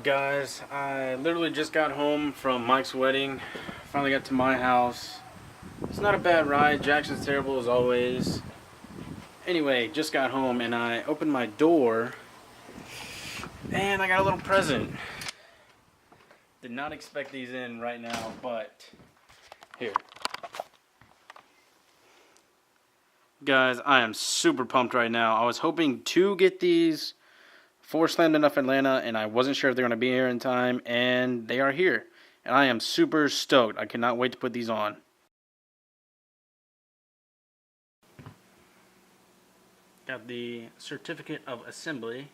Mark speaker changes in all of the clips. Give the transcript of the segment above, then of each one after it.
Speaker 1: Guys, I literally just got home from Mike's wedding. Finally got to my house. It's not a bad ride. Jackson's terrible as always. Anyway, just got home and I opened my door and I got a little present. Did not expect these in right now, but here. Guys, I am super pumped right now. I was hoping to get these for Slammed Enough Atlanta, and I wasn't sure if they're going to be here in time, and they are here. And I am super stoked. I cannot wait to put these on. Got the certificate of assembly.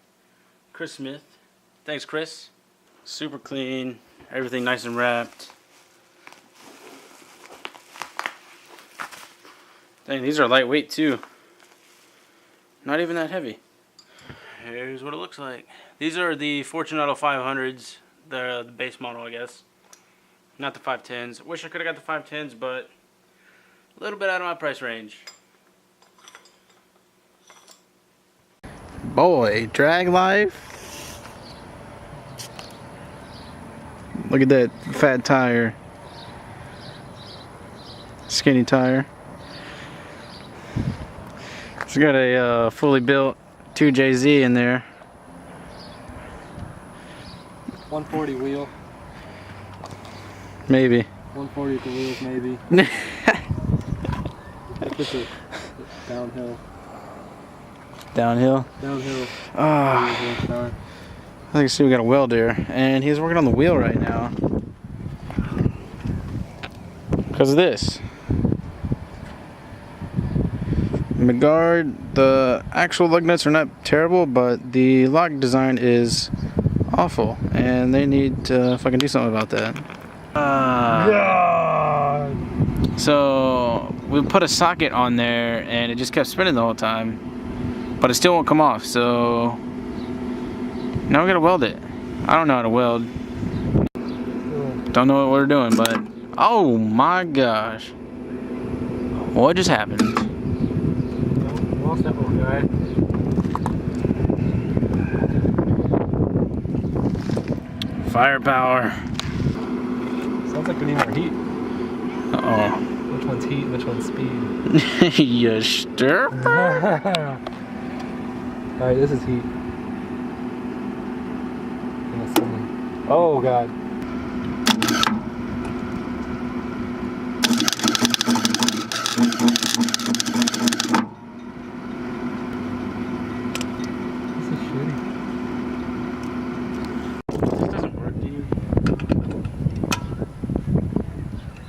Speaker 1: Chris Smith. Thanks, Chris. Super clean. Everything nice and wrapped. Dang, these are lightweight too. Not even that heavy. Here's what it looks like. These are the Fortunato 500s, the base model, I guess. Not the 510s. Wish I could have got the 510s, but a little bit out of my price range. Boy, drag life. Look at that fat tire. Skinny tire. It's got a fully built 2JZ in there.
Speaker 2: 140 wheel.
Speaker 1: Maybe.
Speaker 2: 140 at the wheels, maybe. Just a downhill.
Speaker 1: Downhill?
Speaker 2: Downhill.
Speaker 1: I think see we got a weld here, and he's working on the wheel right now because of this. The guard, the actual lug nuts are not terrible, but the lock design is awful, and they need to fucking do something about that. So we put a socket on there, and it just kept spinning the whole time, but it still won't come off. So now we gotta weld it. I don't know how to weld. Don't know what we're doing, but oh my gosh, what just happened?
Speaker 2: That one guy.
Speaker 1: Firepower.
Speaker 2: Sounds like we need more heat.
Speaker 1: Uh-oh.
Speaker 2: Which one's heat, which one's speed?
Speaker 1: You stir?
Speaker 2: Alright, this is heat. Oh god.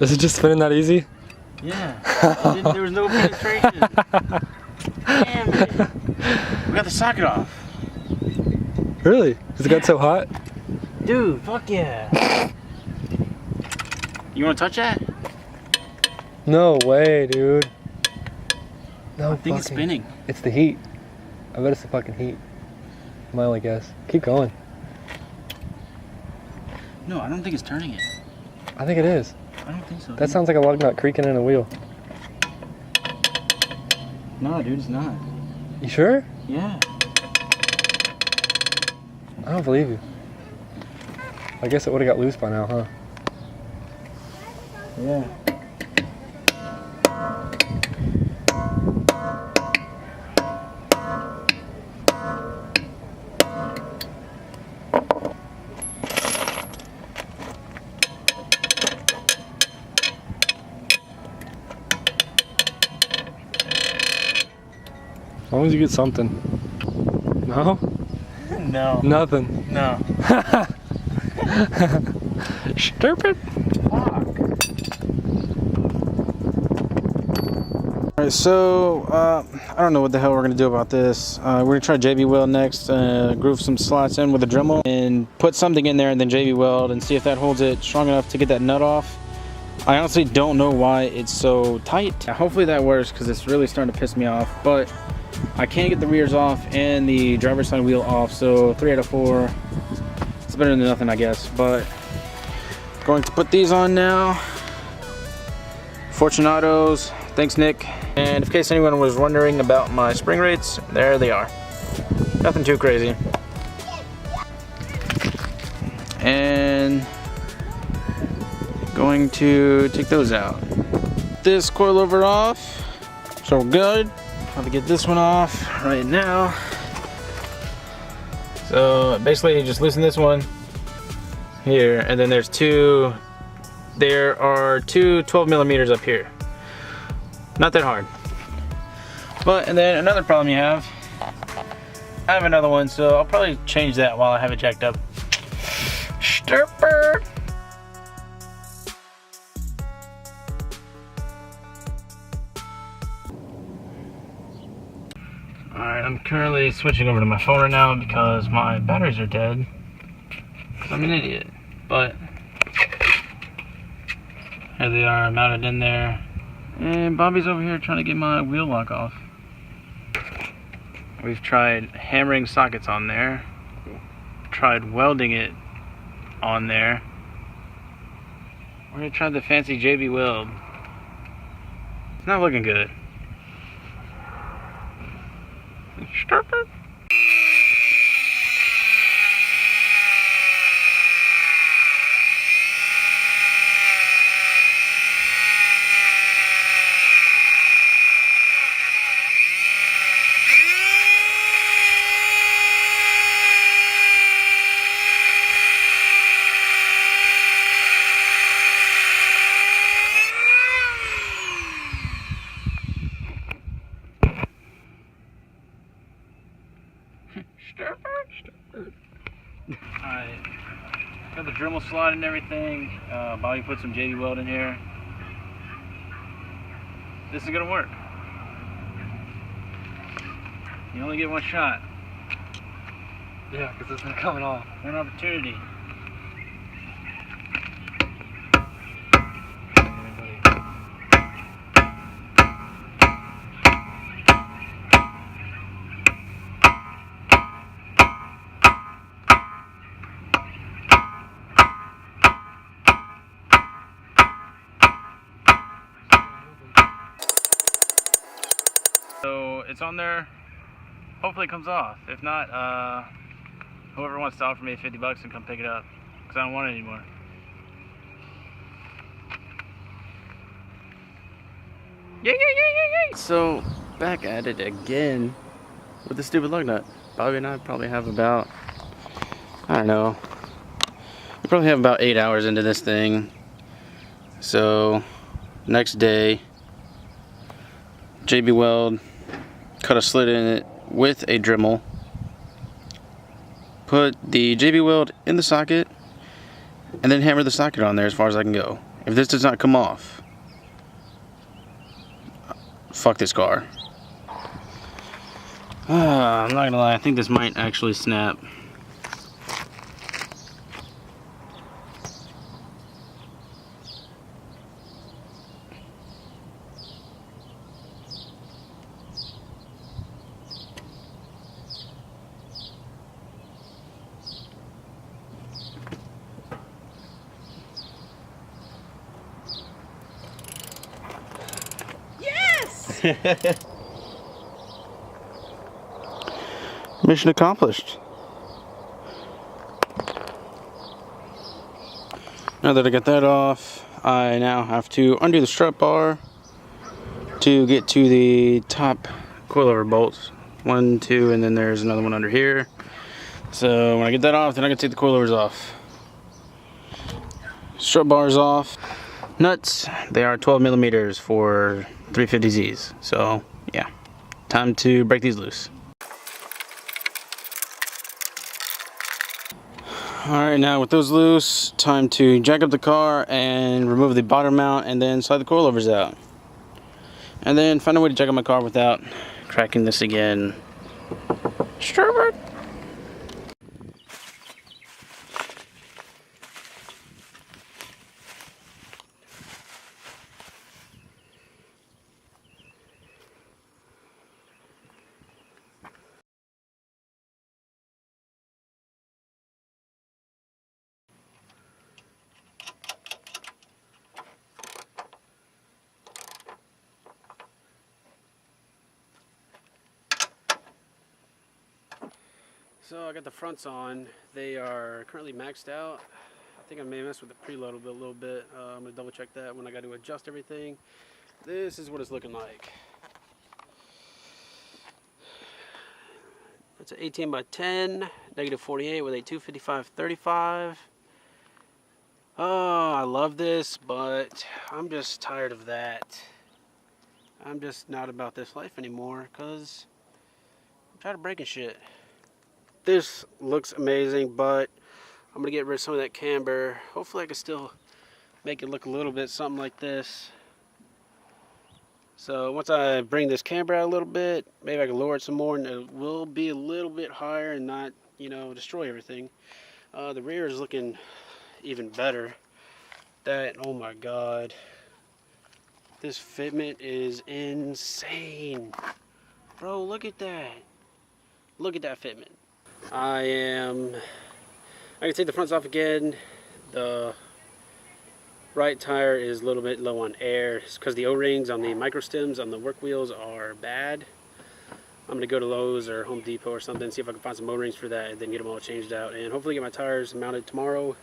Speaker 2: Is it just spinning that easy?
Speaker 1: Yeah. There was no penetration. Damn it. We got the socket off.
Speaker 2: Really? Has it got so hot?
Speaker 1: Dude, fuck yeah. You want to touch that?
Speaker 2: No way, dude. No,
Speaker 1: I think it's spinning.
Speaker 2: It's the heat. I bet it's the fucking heat. My only guess. Keep going.
Speaker 1: No, I don't think it's turning it.
Speaker 2: I think it is.
Speaker 1: I don't think so.
Speaker 2: That sounds like a lug nut creaking in a wheel.
Speaker 1: No, dude, it's not.
Speaker 2: You sure?
Speaker 1: Yeah.
Speaker 2: I don't believe you. I guess it would have got loose by now, huh?
Speaker 1: Yeah.
Speaker 2: As long as you get something. No?
Speaker 1: No.
Speaker 2: Nothing.
Speaker 1: No.
Speaker 2: Stupid.
Speaker 1: Fuck. Alright, so I don't know what the hell we're gonna do about this. We're gonna try JB weld next, groove some slots in with a Dremel and put something in there and then JB weld and see if that holds it strong enough to get that nut off. I honestly don't know why it's so tight. Hopefully that works because it's really starting to piss me off, but I can't get the rears off and the driver's side wheel off, so 3 out of 4. It's better than nothing, I guess. But going to put these on now. Fortunatos. Thanks, Nick. And in case anyone was wondering about my spring rates, there they are. Nothing too crazy. and going to take those out. This coilover off, so we're good. I'm gonna get this one off right now. So basically you just loosen this one here, and then there are two 12 millimeters up here. Not that hard. But, and then another problem you have, I have another one, so I'll probably change that while I have it jacked up. Stirper! Alright, I'm currently switching over to my phone right now because my batteries are dead. Because I'm an idiot. But, here they are mounted in there. And Bobby's over here trying to get my wheel lock off. We've tried hammering sockets on there. Tried welding it on there. We're gonna try the fancy JB weld. It's not looking good. Stirper. Alright, got the Dremel slot and everything. Bobby put some JB weld in here. This is gonna work. You only get one shot.
Speaker 2: Yeah, because it's not coming off.
Speaker 1: One opportunity. So it's on there. Hopefully it comes off. If not, whoever wants to offer me $50 and come pick it up, because I don't want it anymore. Yeah. So back at it again with the stupid lug nut. Bobby and I probably have about, I don't know, we probably have about 8 hours into this thing. So next day, JB weld, cut a slit in it with a Dremel, put the JB weld in the socket, and then hammer the socket on there as far as I can go. If this does not come off, fuck this car. I'm not gonna lie, I think this might actually snap. Mission accomplished. Now that I got that off, I now have to undo the strut bar to get to the top coilover bolts. 1, 2, and then there's another one under here. So when I get that off, then I can take the coilovers off. Strut bars off. Nuts, they are 12 millimeters for 350Zs. So yeah, time to break these loose. Alright, now with those loose, time to jack up the car and remove the bottom mount and then slide the coilovers out. And then find a way to jack up my car without cracking this again. Strawberry.
Speaker 3: So I got the fronts on. They are currently maxed out. I think I may mess with the preload a little bit. I'm gonna double check that when I got to adjust everything. This is what it's looking like. It's an 18 by 10, negative 48 with a 255/35. Oh, I love this, but I'm just tired of that. I'm just not about this life anymore because I'm tired of breaking shit. This looks amazing, but I'm gonna get rid of some of that camber. Hopefully I can still make it look a little bit something like this. So once I bring this camber out a little bit, maybe I can lower it some more and it will be a little bit higher and not, you know, destroy everything. The rear is looking even better. That, oh my god. This fitment is insane. Bro, look at that. Look at that fitment. I can take the fronts off again. The right tire is a little bit low on air. It's because the O-rings on the micro stems on the work wheels are bad. I'm gonna go to Lowe's or Home Depot or something, see if I can find some O-rings for that and then get them all changed out and hopefully get my tires mounted tomorrow.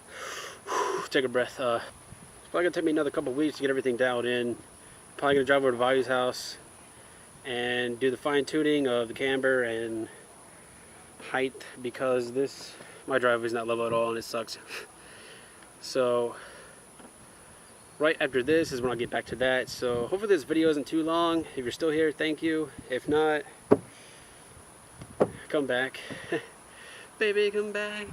Speaker 3: Take a breath. It's probably gonna take me another couple weeks to get everything dialed in. Probably gonna drive over to Value's house and do the fine tuning of the camber and height because my driveway is not level at all and it sucks. So right after this is when I'll get back to that. So hopefully this video isn't too long. If you're still here, thank you. If not, come back. Baby, come back.